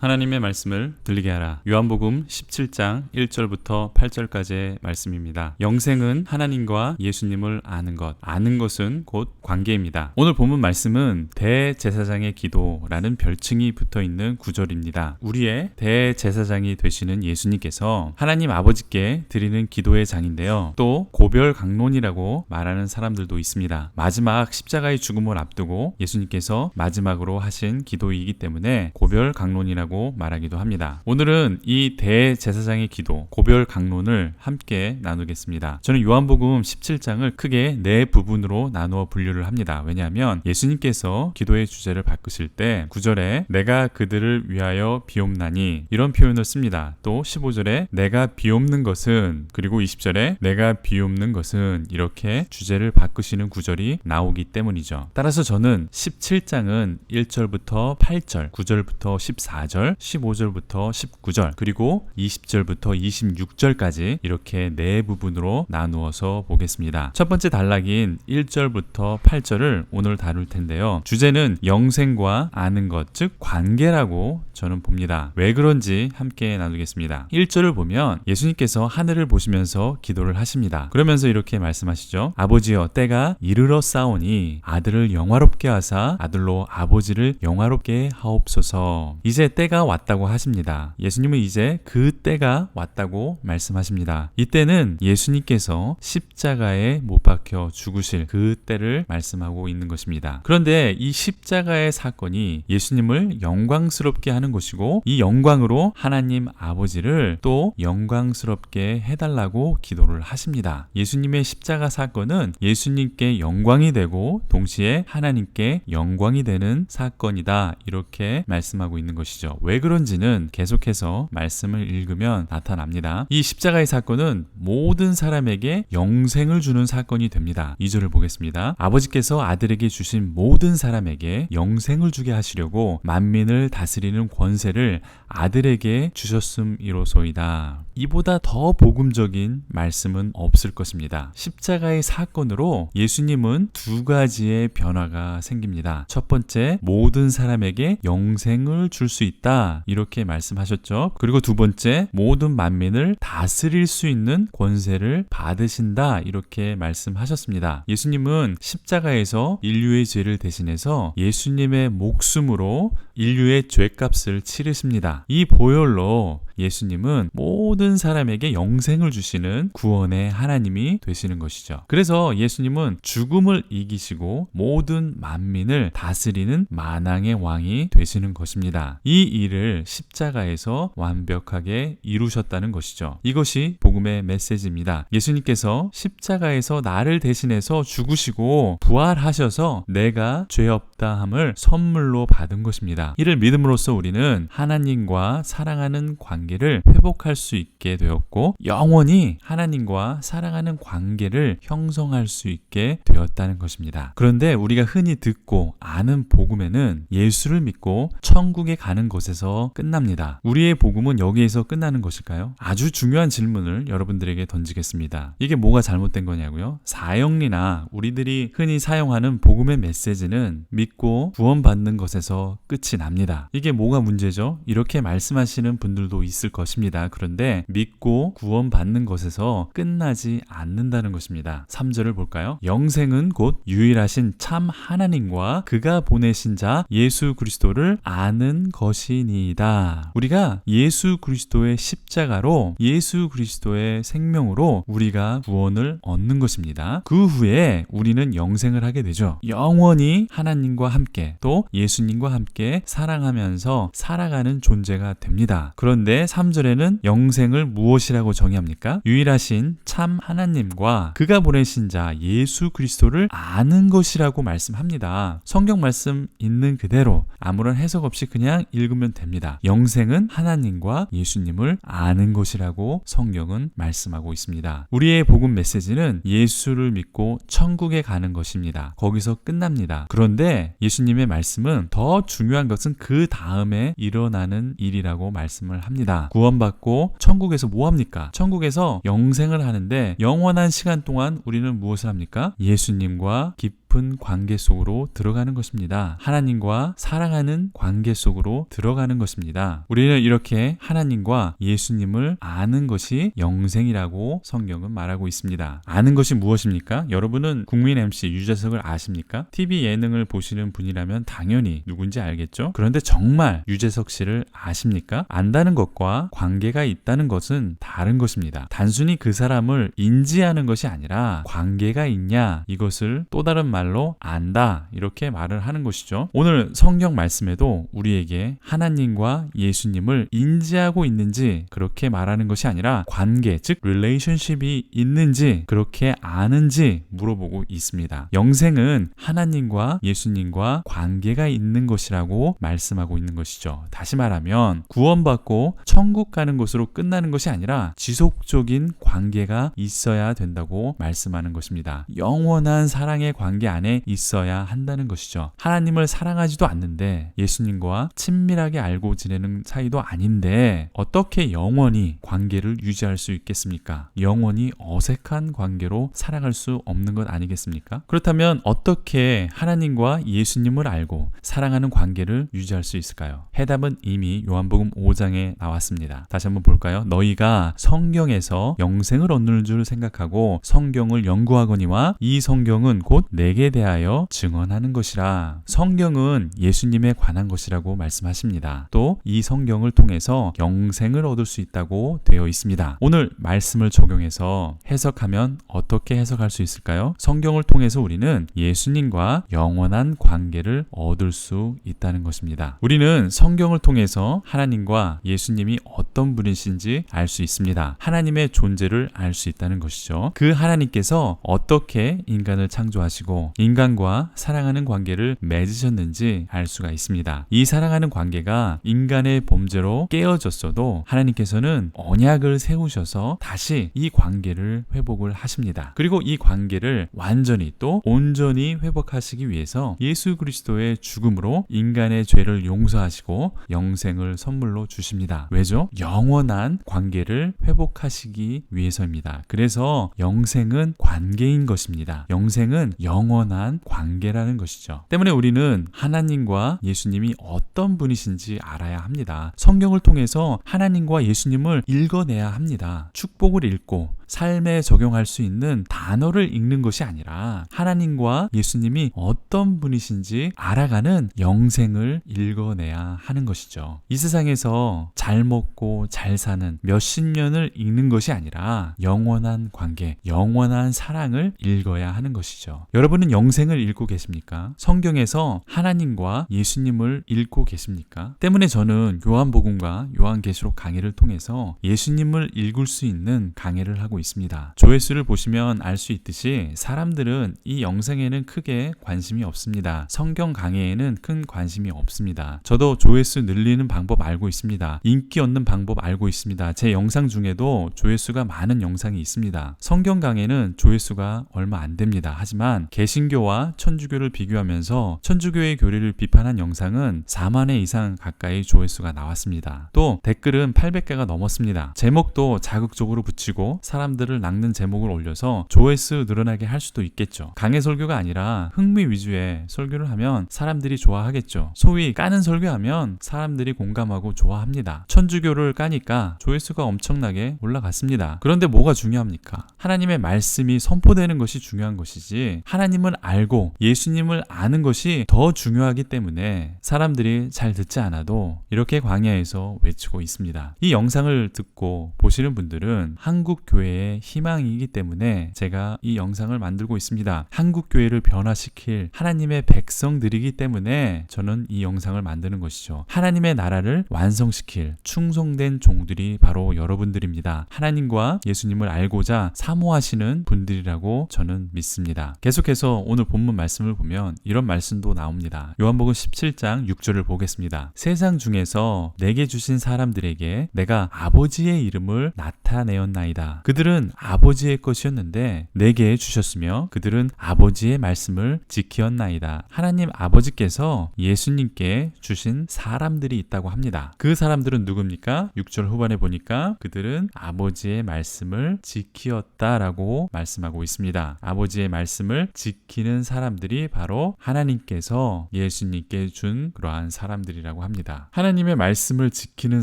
하나님의 말씀을 들리게 하라. 요한복음 17장 1절부터 8절까지의 말씀입니다. 영생은 하나님과 예수님을 아는 것. 아는 것은 곧 관계입니다. 오늘 본문 말씀은 대제사장의 기도라는 별칭이 붙어있는 구절입니다. 우리의 대제사장이 되시는 예수님께서 하나님 아버지께 드리는 기도의 장인데요. 또 고별강론이라고 말하는 사람들도 있습니다. 마지막 십자가의 죽음을 앞두고 예수님께서 마지막으로 하신 기도이기 때문에 고별강론이라고 말하기도 합니다. 오늘은 이 대제사장의 기도, 고별강론을 함께 나누겠습니다. 저는 요한복음 17장을 크게 네 부분으로 나누어 분류를 합니다. 왜냐하면 예수님께서 기도의 주제를 바꾸실 때 9절에 내가 그들을 위하여 비옵나니 이런 표현을 씁니다. 또 15절에 내가 비옵는 것은, 그리고 20절에 내가 비옵는 것은, 이렇게 주제를 바꾸시는 구절이 나오기 때문이죠. 따라서 저는 17장은 1절부터 8절, 9절부터 14절, 15절부터 19절, 그리고 20절부터 26절까지 이렇게 네 부분으로 나누어서 보겠습니다. 첫 번째 단락인 1절부터 8절을 오늘 다룰 텐데요. 주제는 영생과 아는 것, 즉 관계라고 저는 봅니다. 왜 그런지 함께 나누겠습니다. 1절을 보면 예수님께서 하늘을 보시면서 기도를 하십니다. 그러면서 이렇게 말씀하시죠. 아버지여, 때가 이르러 싸우니 아들을 영화롭게 하사 아들로 아버지를 영화롭게 하옵소서. 이제 때가 왔다고 하십니다. 예수님은 이제 그 때가 왔다고 말씀하십니다. 이때는 예수님께서 십자가에 못 박혀 죽으실 그 때를 말씀하고 있는 것입니다. 그런데 이 십자가의 사건이 예수님을 영광스럽게 하는 것이고, 이 영광으로 하나님 아버지를 또 영광스럽게 해달라고 기도를 하십니다. 예수님의 십자가 사건은 예수님께 영광이 되고 동시에 하나님께 영광이 되는 사건이다, 이렇게 말씀하고 있는 것이죠. 왜 그런지는 계속해서 말씀을 읽으면 나타납니다. 이 십자가의 사건은 모든 사람에게 영생을 주는 사건이 됩니다. 2절을 보겠습니다. 아버지께서 아들에게 주신 모든 사람에게 영생을 주게 하시려고 만민을 다스리는 권세를 아들에게 주셨음이로소이다. 이보다 더 복음적인 말씀은 없을 것입니다. 십자가의 사건으로 예수님은 두 가지의 변화가 생깁니다. 첫 번째, 모든 사람에게 영생을 줄 수 있다, 이렇게 말씀하셨죠. 그리고 두 번째, 모든 만민을 다스릴 수 있는 권세를 받으신다, 이렇게 말씀하셨습니다. 예수님은 십자가에서 인류의 죄를 대신해서 예수님의 목숨으로 인류의 죄값을 치르십니다. 이 보혈로 예수님은 모든 사람에게 영생을 주시는 구원의 하나님이 되시는 것이죠. 그래서 예수님은 죽음을 이기시고 모든 만민을 다스리는 만왕의 왕이 되시는 것입니다. 이 일을 십자가에서 완벽하게 이루셨다는 것이죠. 이것이 복음의 메시지입니다. 예수님께서 십자가에서 나를 대신해서 죽으시고 부활하셔서 내가 죄 없다함을 선물로 받은 것입니다. 이를 믿음으로써 우리는 하나님과 사랑하는 관계를 회복할 수 있게 되었고, 영원히 하나님과 사랑하는 관계를 형성할 수 있게 되었다는 것입니다. 그런데 우리가 흔히 듣고 아는 복음에는 예수를 믿고 천국에 가는 것에서 끝납니다. 우리의 복음은 여기에서 끝나는 것일까요? 아주 중요한 질문을 여러분들에게 던지겠습니다. 이게 뭐가 잘못된 거냐고요? 사형리나 우리들이 흔히 사용하는 복음의 메시지는 믿고 구원받는 것에서 끝이 납니다. 이게 뭐가 문제죠? 이렇게 말씀하시는 분들도 있을 것입니다. 그런데 믿고 구원받는 것에서 끝나지 않는다는 것입니다. 3절을 볼까요? 영생은 곧 유일하신 참 하나님과 그가 보내신 자 예수 그리스도를 아는 것이니이다. 우리가 예수 그리스도의 십자가로, 예수 그리스도의 생명으로 우리가 구원을 얻는 것입니다. 그 후에 우리는 영생을 하게 되죠. 영원히 하나님과 함께 또 예수님과 함께 사랑하면서 살아가는 존재가 됩니다. 그런데 3절에는 영생을 무엇이라고 정의합니까? 유일하신 참 하나님과 그가 보내신 자 예수 그리스도를 아는 것이라고 말씀합니다. 성경 말씀 있는 그대로 아무런 해석 없이 그냥 읽으면 됩니다. 영생은 하나님과 예수님을 아는 것이라고 성경은 말씀하고 있습니다. 우리의 복음 메시지는 예수를 믿고 천국에 가는 것입니다. 거기서 끝납니다. 그런데 예수님의 말씀은 더 중요한 것은 그 다음에 일어나는 일이라고 말씀을 합니다. 구원받고 천국에서 뭐 합니까? 천국에서 영생을 하는데 영원한 시간 동안 우리는 무엇을 합니까? 예수님과 깊이 깊은 관계 속으로 들어가는 것입니다. 하나님과 사랑하는 관계 속으로 들어가는 것입니다. 우리는 이렇게 하나님과 예수님을 아는 것이 영생이라고 성경은 말하고 있습니다. 아는 것이 무엇입니까? 여러분은 국민 MC 유재석을 아십니까? TV 예능을 보시는 분이라면 당연히 누군지 알겠죠? 그런데 정말 유재석 씨를 아십니까? 안다는 것과 관계가 있다는 것은 다른 것입니다. 단순히 그 사람을 인지하는 것이 아니라 관계가 있냐, 이것을 또 다른 말로 안다, 이렇게 말을 하는 것이죠. 오늘 성경 말씀에도 우리에게 하나님과 예수님을 인지하고 있는지 그렇게 말하는 것이 아니라 관계, 즉 릴레이션십이 있는지 그렇게 아는지 물어보고 있습니다. 영생은 하나님과 예수님과 관계가 있는 것이라고 말씀하고 있는 것이죠. 다시 말하면 구원받고 천국 가는 것으로 끝나는 것이 아니라 지속적인 관계가 있어야 된다고 말씀하는 것입니다. 영원한 사랑의 관계 안에 있어야 한다는 것이죠. 하나님을 사랑하지도 않는데 예수님과 친밀하게 알고 지내는 사이도 아닌데 어떻게 영원히 관계를 유지할 수 있겠습니까? 영원히 어색한 관계로 살아갈 수 없는 것 아니겠습니까? 그렇다면 어떻게 하나님과 예수님을 알고 사랑하는 관계를 유지할 수 있을까요? 해답은 이미 요한복음 5장에 나왔습니다. 다시 한번 볼까요? 너희가 성경에서 영생을 얻는 줄 생각하고 성경을 연구하거니와 이 성경은 곧 내게 대하여 증언하는 것이라. 성경은 예수님에 관한 것이라고 말씀하십니다. 또 이 성경을 통해서 영생을 얻을 수 있다고 되어 있습니다. 오늘 말씀을 적용해서 해석하면 어떻게 해석할 수 있을까요? 성경을 통해서 우리는 예수님과 영원한 관계를 얻을 수 있다는 것입니다. 우리는 성경을 통해서 하나님과 예수님이 어떤 분이신지 알 수 있습니다. 하나님의 존재를 알 수 있다는 것이죠. 그 하나님께서 어떻게 인간을 창조하시고 인간과 사랑하는 관계를 맺으셨는지 알 수가 있습니다. 이 사랑하는 관계가 인간의 범죄로 깨어졌어도 하나님께서는 언약을 세우셔서 다시 이 관계를 회복을 하십니다. 그리고 이 관계를 완전히 또 온전히 회복하시기 위해서 예수 그리스도의 죽음으로 인간의 죄를 용서하시고 영생을 선물로 주십니다. 왜죠? 영원한 관계를 회복하시기 위해서입니다. 그래서 영생은 관계인 것입니다. 영생은 영원한 관계라는 것이죠. 때문에 우리는 하나님과 예수님이 어떤 분이신지 알아야 합니다. 성경을 통해서 하나님과 예수님을 읽어내야 합니다. 축복을 읽고 삶에 적용할 수 있는 단어를 읽는 것이 아니라 하나님과 예수님이 어떤 분이신지 알아가는 영생을 읽어내야 하는 것이죠. 이 세상에서 잘 먹고 잘 사는 몇십 년을 읽는 것이 아니라 영원한 관계, 영원한 사랑을 읽어야 하는 것이죠. 여러분은 영생을 읽고 계십니까? 성경에서 하나님과 예수님을 읽고 계십니까? 때문에 저는 요한복음과 요한계시록 강의를 통해서 예수님을 읽을 수 있는 강의를 하고 있습니다. 조회수를 보시면 알 수 있듯이 사람들은 이 영상에는 크게 관심이 없습니다. 성경 강의에는 큰 관심이 없습니다. 저도 조회수 늘리는 방법 알고 있습니다. 인기 얻는 방법 알고 있습니다. 제 영상 중에도 조회수가 많은 영상이 있습니다. 성경 강의는 조회수가 얼마 안 됩니다. 하지만 개신교와 천주교를 비교하면서 천주교의 교리를 비판한 영상은 4만 회 이상 가까이 조회수가 나왔습니다. 또 댓글은 800개가 넘었습니다. 제목도 자극적으로 붙이고 사람들을 낚는 제목을 올려서 조회수 늘어나게 할 수도 있겠죠. 강해 설교가 아니라 흥미 위주의 설교를 하면 사람들이 좋아하겠죠. 소위 까는 설교하면 사람들이 공감하고 좋아합니다. 천주교를 까니까 조회수가 엄청나게 올라갔습니다. 그런데 뭐가 중요합니까? 하나님의 말씀이 선포되는 것이 중요한 것이지 하나님을 알고 예수님을 아는 것이 더 중요하기 때문에 사람들이 잘 듣지 않아도 이렇게 광야에서 외치고 있습니다. 이 영상을 듣고 보시는 분들은 한국 교회의 희망이기 때문에 제가 이 영상을 만들고 있습니다. 한국 교회를 변화시킬 하나님의 백성들이기 때문에 저는 이 영상을 만드는 것이죠. 하나님의 나라를 완성시킬 충성된 종들이 바로 여러분들입니다. 하나님과 예수님을 알고자 사모하시는 분들이라고 저는 믿습니다. 계속해서 오늘 본문 말씀을 보면 이런 말씀도 나옵니다. 요한복음 17장 6절을 보겠습니다. 세상 중에서 내게 주신 사람들에게 내가 아버지의 이름을 나타내었나이다. 그들은 그들은 아버지의 것이었는데 내게 주셨으며 그들은 아버지의 말씀을 지키었나이다. 하나님 아버지께서 예수님께 주신 사람들이 있다고 합니다. 그 사람들은 누굽니까? 6절 후반에 보니까 그들은 아버지의 말씀을 지키었다라고 말씀하고 있습니다. 아버지의 말씀을 지키는 사람들이 바로 하나님께서 예수님께 준 그러한 사람들이라고 합니다. 하나님의 말씀을 지키는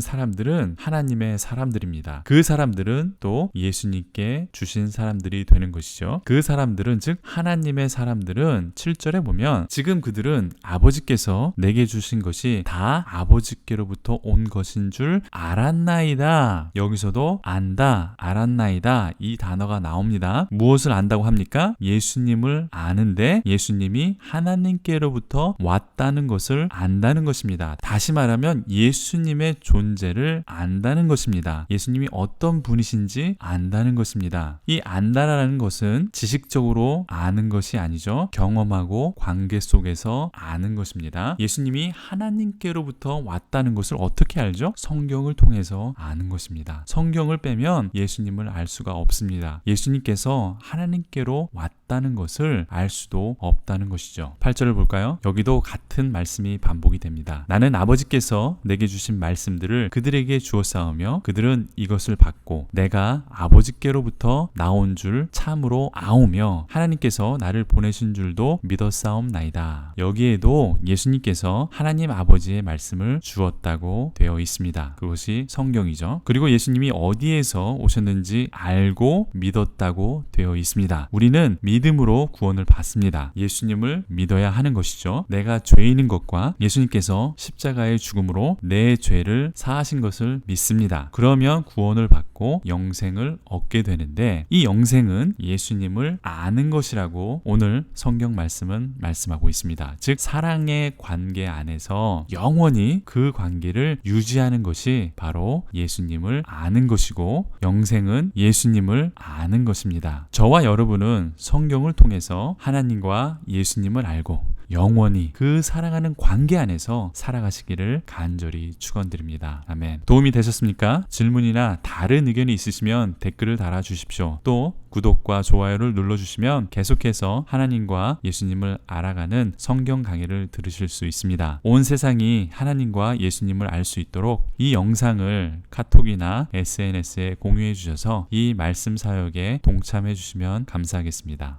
사람들은 하나님의 사람들입니다. 그 사람들은 또 예수님께 주신 사람들이 되는 것이죠. 그 사람들은 즉 하나님의 사람들은 7절에 보면 지금 그들은 아버지께서 내게 주신 것이 다 아버지께로부터 온 것인 줄 알았나이다. 여기서도 안다, 알았나이다 이 단어가 나옵니다. 무엇을 안다고 합니까? 예수님을 아는데 예수님이 하나님께로부터 왔다는 것을 안다는 것입니다. 다시 말하면 예수님의 존재를 안다는 것입니다. 예수님이 어떤 분이신지 안다는 것입니다. 이 안다라는 것은 지식적으로 아는 것이 아니죠. 경험하고 관계 속에서 아는 것입니다. 예수님이 하나님께로부터 왔다는 것을 어떻게 알죠? 성경을 통해서 아는 것입니다. 성경을 빼면 예수님을 알 수가 없습니다. 예수님께서 하나님께로 왔다는 것을 알 수도 없다는 것이죠. 8절을 볼까요? 여기도 같은 말씀이 반복이 됩니다. 나는 아버지께서 내게 주신 말씀들을 그들에게 주었사오며 그들은 이것을 받고 내가 아버지께로부터 나온 줄 참으로 아오며 하나님께서 나를 보내신 줄도 믿었사옵나이다. 여기에도 예수님께서 하나님 아버지의 말씀을 주었다고 되어 있습니다. 그것이 성경이죠. 그리고 예수님이 어디에서 오셨는지 알고 믿었다고 되어 있습니다. 우리는 믿음으로 구원을 받습니다. 예수님을 믿어야 하는 것이죠. 내가 죄인인 것과 예수님께서 십자가의 죽음으로 내 죄를 사하신 것을 믿습니다. 그러면 구원을 받고 영생을 얻게 되는데 이 영생은 예수님을 아는 것이라고 오늘 성경 말씀은 말씀하고 있습니다. 즉 사랑의 관계 안에서 영원히 그 관계를 유지하는 것이 바로 예수님을 아는 것이고 영생은 예수님을 아는 것입니다. 저와 여러분은 성경을 통해서 하나님과 예수님을 알고 영원히 그 사랑하는 관계 안에서 살아가시기를 간절히 축원드립니다. 아멘. 도움이 되셨습니까? 질문이나 다른 의견이 있으시면 댓글을 달아주십시오. 또 구독과 좋아요를 눌러주시면 계속해서 하나님과 예수님을 알아가는 성경 강의를 들으실 수 있습니다. 온 세상이 하나님과 예수님을 알 수 있도록 이 영상을 카톡이나 SNS에 공유해 주셔서 이 말씀 사역에 동참해 주시면 감사하겠습니다.